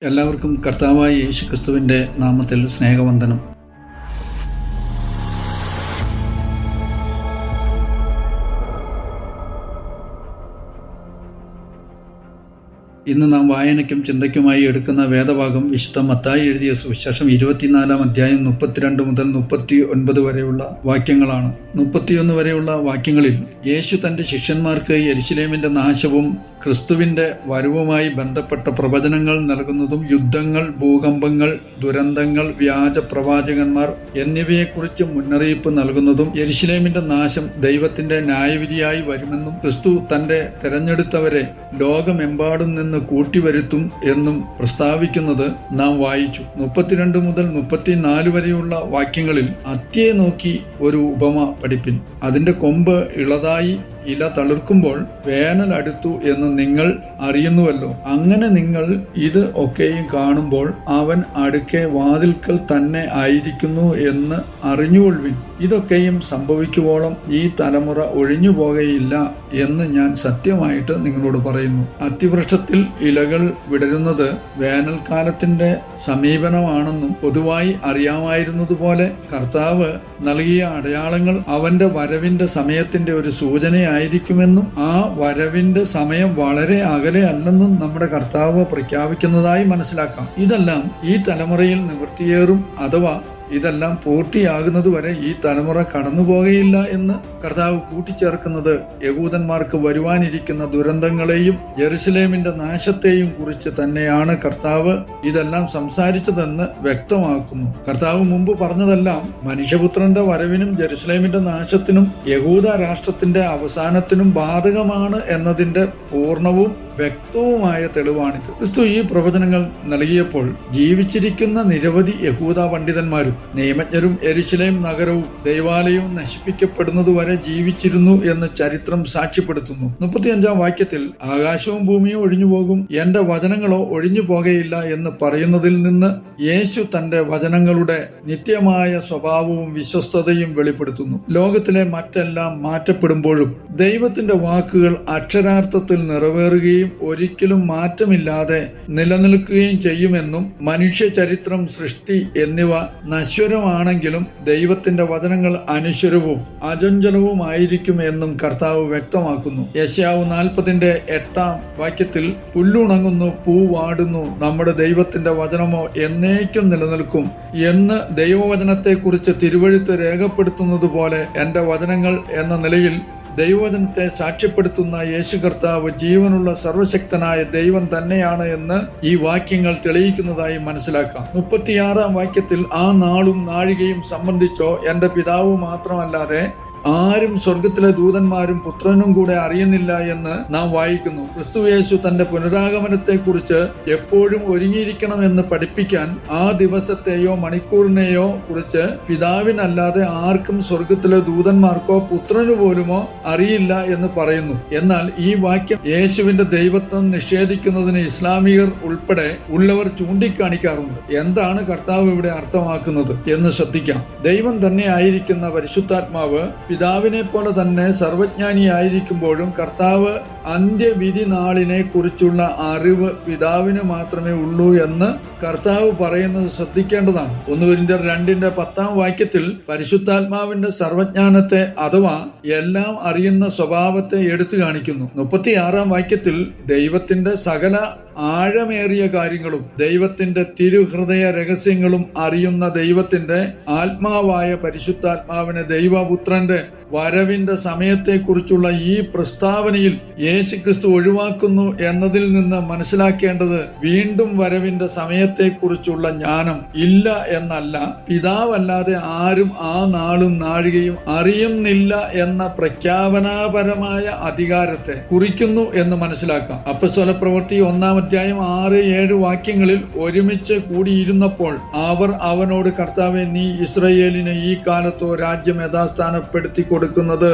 എല്ലാവർക്കും കർത്താവായ യേശുക്രിസ്തുവിൻ്റെ നാമത്തിൽ സ്നേഹവന്ദനം. ഇന്ന് നാം വായനയ്ക്കും ചിന്തയ്ക്കുമായി എടുക്കുന്ന വേദഭാഗം വിശുദ്ധ മത്തായി എഴുതിയ സുവിശേഷം 24-ാം അധ്യായം 32 മുതൽ 39 വരെയുള്ള വാക്യങ്ങളാണ്. 31 വരെയുള്ള വാക്യങ്ങളിൽ യേശു തൻ്റെ ശിഷ്യന്മാർക്ക് യെരുശലേമിൻ്റെ നാശവും ക്രിസ്തുവിൻ്റെ വരവുമായി ബന്ധപ്പെട്ട പ്രവചനങ്ങൾ നൽകുന്നതും യുദ്ധങ്ങൾ, ഭൂകമ്പങ്ങൾ, ദുരന്തങ്ങൾ, വ്യാജ പ്രവാചകന്മാർ എന്നിവയെക്കുറിച്ച് മുന്നറിയിപ്പ് നൽകുന്നതും യെരുശലേമിൻ്റെ നാശം ദൈവത്തിൻ്റെ ന്യായവിധിയായി വരുമെന്നും ക്രിസ്തു തൻ്റെ തെരഞ്ഞെടുത്തവരെ ലോകമെമ്പാടും നിന്ന് കൂട്ടിവരുത്തും എന്നും പ്രസ്താവിക്കുന്നത് നാം വായിച്ചു. 32 മുതൽ 34 വരെയുള്ള വാക്യങ്ങളിൽ അത്തിയെ നോക്കി ഒരു ഉപമ പഠിപ്പിൻ. അതിൻ്റെ കൊമ്പ് ഇളതായി ഇല തളിർക്കുമ്പോൾ വേനൽ അടുത്തു എന്ന് നിങ്ങൾ അറിയുന്നുവല്ലോ. അങ്ങനെ നിങ്ങൾ ഇത് ഒക്കെയും കാണുമ്പോൾ അവൻ അടുക്കെ വാതിൽക്കൽ തന്നെ ആയിരിക്കുന്നു എന്ന് അറിഞ്ഞുകൊള്ളുവിൻ. ഇതൊക്കെയും സംഭവിക്കുവോളം ഈ തലമുറ ഒഴിഞ്ഞു പോകയില്ല എന്ന് ഞാൻ സത്യമായിട്ട് നിങ്ങളോട് പറയുന്നു. അത്തിവൃക്ഷത്തിൽ ഇലകൾ വിടരുന്നത് വേനൽക്കാലത്തിന്റെ സമീപനമാണെന്നും പൊതുവായി അറിയാമായിരുന്നതുപോലെ കർത്താവ് നൽകിയ അടയാളങ്ങൾ അവന്റെ വരവിന്റെ സമയത്തിന്റെ ഒരു സൂചനയായിരിക്കുമെന്നും ആ വരവിന്റെ സമയം വളരെ അകലെ അല്ലെന്നും നമ്മുടെ കർത്താവ് പ്രഖ്യാപിക്കുന്നതായി മനസ്സിലാക്കാം. ഇതെല്ലാം ഈ തലമുറയിൽ നിവൃത്തിയേറും, അഥവാ ഇതെല്ലാം പൂർത്തിയാകുന്നതുവരെ ഈ തലമുറ കടന്നുപോകയില്ല എന്ന് കർത്താവ് കൂട്ടിച്ചേർക്കുന്നത് യഹൂദന്മാർക്ക് വരുവാനിരിക്കുന്ന ദുരന്തങ്ങളെയും യെരുശലേമിന്റെ നാശത്തെയും കുറിച്ച് തന്നെയാണ് കർത്താവ് ഇതെല്ലാം സംസാരിച്ചതെന്ന് വ്യക്തമാക്കുന്നു. കർത്താവ് മുമ്പ് പറഞ്ഞതെല്ലാം മനുഷ്യപുത്രന്റെ വരവിനും യെരുശലേമിന്റെ നാശത്തിനും യഹൂദ രാഷ്ട്രത്തിന്റെ അവസാനത്തിനും ബാധകമാണ് എന്നതിന്റെ പൂർണ്ണവും വ്യക്തവുമായ തെളിവാണിത്. ക്രിസ്തു ഈ പ്രവചനങ്ങൾ നൽകിയപ്പോൾ ജീവിച്ചിരിക്കുന്ന നിരവധി യഹൂദ പണ്ഡിതന്മാരും നിയമജ്ഞരും യെരുശലേം നഗരവും ദൈവാലയവും നശിപ്പിക്കപ്പെടുന്നതുവരെ ജീവിച്ചിരുന്നു എന്ന് ചരിത്രം സാക്ഷ്യപ്പെടുത്തുന്നു. 35-ാം വാക്യത്തിൽ ആകാശവും ഭൂമിയും ഒഴിഞ്ഞു പോകും, എന്റെ വചനങ്ങളോ ഒഴിഞ്ഞു പോകയില്ല എന്ന് പറയുന്നതിൽ നിന്ന് യേശു തന്റെ വചനങ്ങളുടെ നിത്യമായ സ്വഭാവവും വിശ്വസ്തതയും വെളിപ്പെടുത്തുന്നു. ലോകത്തിലെ മറ്റെല്ലാം മാറ്റപ്പെടുമ്പോഴും ദൈവത്തിന്റെ വാക്കുകൾ അക്ഷരാർത്ഥത്തിൽ നിറവേറുകയും ഒരിക്കലും മാറ്റമില്ലാതെ നിലനിൽക്കുകയും ചെയ്യുമെന്നും മനുഷ്യ ചരിത്രം, സൃഷ്ടി എന്നിവ നശ്വരമാണെങ്കിലും ദൈവത്തിന്റെ വചനങ്ങൾ അനശ്വരവും അചഞ്ചലവുമായിരിക്കും എന്നും കർത്താവ് വ്യക്തമാക്കുന്നു. യെശയ്യാവ് 40-ന്റെ 8-ാം വാക്യത്തിൽ പുല്ലുണങ്ങുന്നു, പൂ വാടുന്നു, നമ്മുടെ ദൈവത്തിന്റെ വചനമോ എന്നേക്കും നിലനിൽക്കും എന്ന് ദൈവവചനത്തെക്കുറിച്ച് തിരുവെഴുത്ത് രേഖപ്പെടുത്തുന്നത് പോലെ എന്റെ വചനങ്ങൾ എന്ന നിലയിൽ ദൈവവചനത്തെ സാക്ഷ്യപ്പെടുത്തുന്ന യേശു കർത്താവ് ജീവനുള്ള സർവശക്തനായ ദൈവം തന്നെയാണ് എന്ന് ഈ വാക്യങ്ങൾ തെളിയിക്കുന്നതായി മനസ്സിലാക്കാം. 36-ാം വാക്യത്തിൽ ആ നാളും നാഴികയും സംബന്ധിച്ചോ എന്റെ പിതാവ് മാത്രമല്ലാതെ ആരും സ്വർഗത്തിലെ ദൂതന്മാരും പുത്രനും കൂടെ അറിയുന്നില്ല എന്ന് നാം വായിക്കുന്നു. ക്രിസ്തു യേശു തന്റെ പുനരാഗമനത്തെക്കുറിച്ച് എപ്പോഴും ഒരുങ്ങിയിരിക്കണമെന്ന് പഠിപ്പിക്കാൻ ആ ദിവസത്തെയോ മണിക്കൂറിനെയോ കുറിച്ച് പിതാവിനല്ലാതെ ആർക്കും സ്വർഗത്തിലെ ദൂതന്മാർക്കോ പുത്രനു പോലുമോ അറിയില്ല എന്ന് പറയുന്നു. എന്നാൽ ഈ വാക്യം യേശുവിന്റെ ദൈവത്വം നിഷേധിക്കുന്നതിന് ഇസ്ലാമികർ ഉൾപ്പെടെ ഉള്ളവർ ചൂണ്ടിക്കാണിക്കാറുണ്ട്. എന്താണ് കർത്താവ് ഇവിടെ അർത്ഥമാക്കുന്നത് എന്ന് ശ്രദ്ധിക്കാം. ദൈവം തന്നെ ആയിരിക്കുന്ന പരിശുദ്ധാത്മാവ് പിതാവിനെ പോലെ തന്നെ സർവജ്ഞാനിയായിരിക്കുമ്പോഴും കർത്താവ് അന്ത്യവിധി നാളിനെ കുറിച്ചുള്ള അറിവ് പിതാവിന് മാത്രമേ ഉള്ളൂ എന്ന് കർത്താവ് പറയുന്നത് ശ്രദ്ധിക്കേണ്ടതാണ്. 1 കൊരിന്ത്യർ 2-ന്റെ 10-ാം വാക്യത്തിൽ പരിശുദ്ധാത്മാവിന്റെ സർവജ്ഞാനത്തെ അഥവാ എല്ലാം അറിയുന്ന സ്വഭാവത്തെ എടുത്തു കാണിക്കുന്നു. 36-ാം വാക്യത്തിൽ ദൈവത്തിന്റെ സകല ആഴമേറിയ കാര്യങ്ങളും ദൈവത്തിന്റെ തിരുഹൃദയ രഹസ്യങ്ങളും അറിയുന്ന ദൈവത്തിന്റെ ആത്മാവായ പരിശുദ്ധാത്മാവിനെ ദൈവപുത്രന്റെ വരവിന്റെ സമയത്തെക്കുറിച്ചുള്ള ഈ പ്രസ്താവനയിൽ യേശുക്രിസ്തു ഒഴിവാക്കുന്നു എന്നതിൽ നിന്ന് മനസ്സിലാക്കേണ്ടത് വീണ്ടും വരവിന്റെ സമയത്തെക്കുറിച്ചുള്ള ജ്ഞാനം ഇല്ല എന്നല്ല, പിതാവല്ലാതെ ആരും ആ നാളും നാഴികയും അറിയുന്നില്ല എന്ന പ്രഖ്യാപനാപരമായ അധികാരത്തെ കുറിക്കുന്നു എന്ന് മനസ്സിലാക്കാം. അപ്പോസ്തലപ്രവൃത്തി 1-ാം അധ്യായം 6-7 വാക്യങ്ങളിൽ ഒരുമിച്ച് കൂടിയിരുന്നപ്പോൾ അവർ അവനോട്, കർത്താവേ, നീ ഇസ്രായേലിനെ ഈ കാലത്തോ രാജ്യം യഥാസ്ഥാനപ്പെടുത്തി കൊടുക്കുന്നത്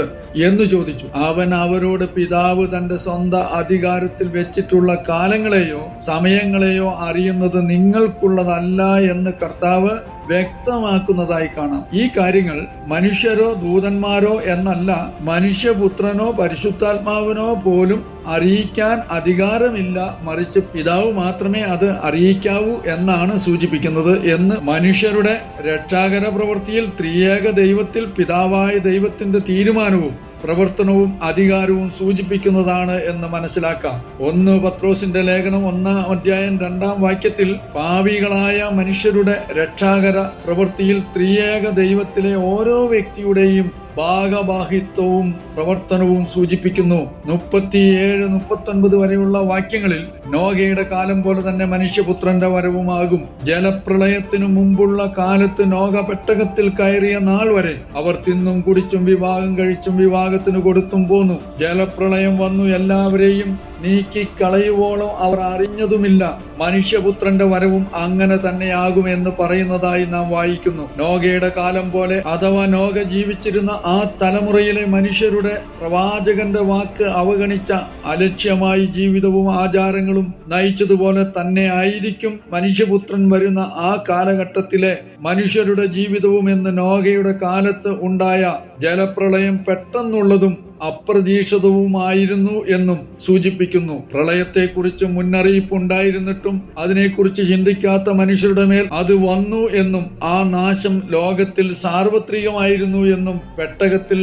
എന്ന് ചോദിച്ചു. അവൻ അവരോട്, പിതാവ് തന്റെ സ്വന്തം അധികാരത്തിൽ വെച്ചിട്ടുള്ള കാലങ്ങളെയോ സമയങ്ങളെയോ അറിയുന്നത് നിങ്ങൾക്കുള്ളതല്ല എന്ന് കർത്താവ് വ്യക്തമാക്കുന്നതായി കാണാം. ഈ കാര്യങ്ങൾ മനുഷ്യരോ ദൂതന്മാരോ എന്നല്ല, മനുഷ്യപുത്രനോ പരിശുദ്ധാത്മാവിനോ പോലും അറിയിക്കാൻ അധികാരമില്ല, മറിച്ച് പിതാവ് മാത്രമേ അത് അറിയിക്കാവൂ എന്നാണ് സൂചിപ്പിക്കുന്നത് എന്ന് മനുഷ്യരുടെ രക്ഷാകര പ്രവൃത്തിയിൽ ത്രിയേക ദൈവത്തിൽ പിതാവായ ദൈവത്തിന്റെ തീരുമാനവും പ്രവർത്തനവും അധികാരവും സൂചിപ്പിക്കുന്നതാണ് എന്ന് മനസ്സിലാക്കാം. 1 പത്രോസിന്റെ ലേഖനം 1-ാം അധ്യായം 2-ാം വാക്യത്തിൽ പാപികളായ മനുഷ്യരുടെ രക്ഷാകര പ്രവൃത്തിയിൽ ത്രിയേക ദൈവത്തിലെ ഓരോ വ്യക്തിയുടെയും ഭാഗഭാഹിത്വവും പ്രവർത്തനവും സൂചിപ്പിക്കുന്നു. 37-39 വരെയുള്ള വാക്യങ്ങളിൽ നോഹയുടെ കാലം പോലെ തന്നെ മനുഷ്യപുത്രന്റെ വരവുമാകും. ജലപ്രളയത്തിനു മുമ്പുള്ള കാലത്ത് നോഹ പെട്ടകത്തിൽ കയറിയ നാൾ വരെ അവർ തിന്നും കുടിച്ചും വിവാഹം കഴിച്ചും വിവാഹത്തിന് കൊടുത്തും പോന്നു. ജലപ്രളയം വന്നു, എല്ലാവരെയും നീക്കിക്കളയുവോളം അവർ അറിഞ്ഞതുമില്ല. മനുഷ്യപുത്രന്റെ വരവും അങ്ങനെ തന്നെയാകുമെന്ന് പറയുന്നതായി നാം വായിക്കുന്നു. നോഹയുടെ കാലം പോലെ അഥവാ നോഹ ജീവിച്ചിരുന്ന ആ തലമുറയിലെ മനുഷ്യരുടെ പ്രവാചകന്റെ വാക്ക് അവഗണിച്ച അലക്ഷ്യമായി ജീവിതവും ആചാരങ്ങളും നയിച്ചതുപോലെ തന്നെ ആയിരിക്കും മനുഷ്യപുത്രൻ വരുന്ന ആ കാലഘട്ടത്തിലെ മനുഷ്യരുടെ ജീവിതവും എന്ന് നോഹയുടെ കാലത്ത് ഉണ്ടായ ജലപ്രളയം പെട്ടെന്നുള്ളതും അപ്രതീക്ഷിതവുമായിരുന്നു എന്നും സൂചിപ്പിക്കുന്നു. പ്രളയത്തെക്കുറിച്ച് മുന്നറിയിപ്പ് ഉണ്ടായിരുന്നിട്ടും അതിനെക്കുറിച്ച് ചിന്തിക്കാത്ത മനുഷ്യരുടെ മേൽ അത് വന്നു എന്നും ആ നാശം ലോകത്തിൽ സാർവത്രികമായിരുന്നു എന്നും പെട്ടകത്തിൽ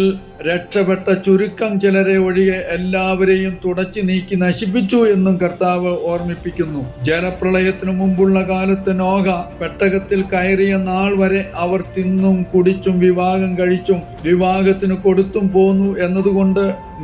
രക്ഷപ്പെട്ട ചുരുക്കം ചിലരെ ഒഴികെ എല്ലാവരെയും തുടച്ചു നീക്കി നശിപ്പിച്ചു എന്നും കർത്താവ് ഓർമ്മിപ്പിക്കുന്നു. ജലപ്രളയത്തിനു മുമ്പുള്ള കാലത്ത് നോഹ പെട്ടകത്തിൽ കയറിയ നാൾ വരെ അവർ തിന്നും കുടിച്ചും വിവാഹം കഴിച്ചും വിവാഹത്തിന് കൊടുത്തും പോന്നു എന്നതുകൊണ്ട്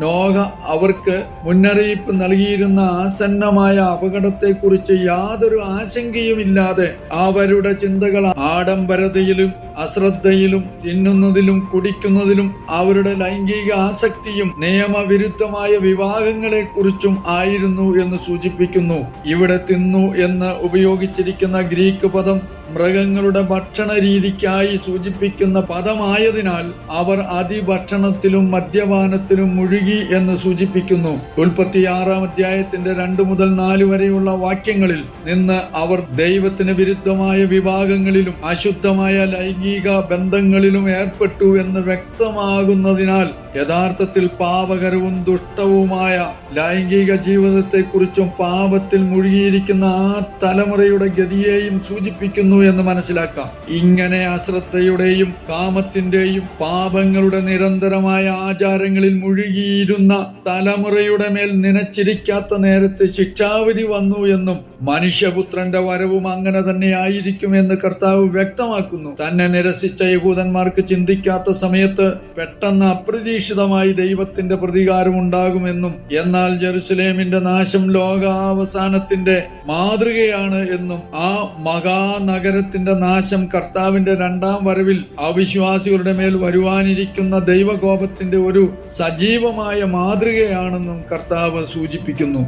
നോഹ അവർക്ക് മുന്നറിയിപ്പ് നൽകിയിരുന്ന ആസന്നമായ അപകടത്തെക്കുറിച്ച് യാതൊരു ആശങ്കയുമില്ലാതെ അവരുടെ ചിന്തകൾ ആഡംബരതയിലും അശ്രദ്ധയിലും തിന്നുന്നതിലും കുടിക്കുന്നതിലും അവരുടെ ലൈംഗിക ആസക്തിയും നിയമവിരുദ്ധമായ വിവാഹങ്ങളെക്കുറിച്ചും ആയിരുന്നു എന്ന് സൂചിപ്പിക്കുന്നു. ഇവിടെ തിന്നു എന്ന് ഉപയോഗിച്ചിരിക്കുന്ന ഗ്രീക്ക് പദം മൃഗങ്ങളുടെ ഭക്ഷണ രീതിക്കായി സൂചിപ്പിക്കുന്ന പദമായതിനാൽ അവർ അതിഭക്ഷണത്തിലും മദ്യപാനത്തിലും മുഴുകി എന്ന് സൂചിപ്പിക്കുന്നു. 36-ാം അധ്യായത്തിന്റെ 2 മുതൽ 4 വരെയുള്ള വാക്യങ്ങളിൽ നിന്ന് അവർ ദൈവത്തിന് വിരുദ്ധമായ വിവാഹങ്ങളിലും അശുദ്ധമായ ലൈംഗിക ബന്ധങ്ങളിലും ഏർപ്പെട്ടു എന്ന് വ്യക്തമാകുന്നതിനാൽ യഥാർത്ഥത്തിൽ പാപകരവും ദുഷ്ടവുമായ ലൈംഗിക ജീവിതത്തെക്കുറിച്ചും പാപത്തിൽ മുഴുകിയിരിക്കുന്ന ആ തലമുറയുടെ ഗതിയെയും സൂചിപ്പിക്കുന്നു എന്ന് മനസ്സിലാക്കാം. ഇങ്ങനെ അശ്രദ്ധയുടെയും കാമത്തിന്റെയും പാപങ്ങളുടെ നിരന്തരമായ ആചാരങ്ങളിൽ മുഴുകിയിരുന്ന തലമുറയുടെ മേൽ നനച്ചിരിക്കാത്ത നേരത്ത് ശിക്ഷാവിധി വന്നു എന്നും മനുഷ്യപുത്രന്റെ വരവും അങ്ങനെ തന്നെ ആയിരിക്കുമെന്ന് കർത്താവ് വ്യക്തമാക്കുന്നു. തന്നെ നിരസിച്ച യഹൂദന്മാർക്ക് ചിന്തിക്കാത്ത സമയത്ത് പെട്ടെന്ന് അപ്രതീക്ഷിതമായി ദൈവത്തിന്റെ പ്രതികാരം ഉണ്ടാകുമെന്നും എന്നാൽ ജെറുസലേമിന്റെ നാശം ലോകാവസാനത്തിന്റെ മാതൃകയാണ് എന്നും ആ മഹാനഗരത്തിന്റെ നാശം കർത്താവിന്റെ 2-ാം വരവിൽ അവിശ്വാസികളുടെ മേൽ വരുവാനിരിക്കുന്ന ദൈവകോപത്തിന്റെ ഒരു സജീവമായ മാതൃകയാണെന്നും കർത്താവ് സൂചിപ്പിക്കുന്നു.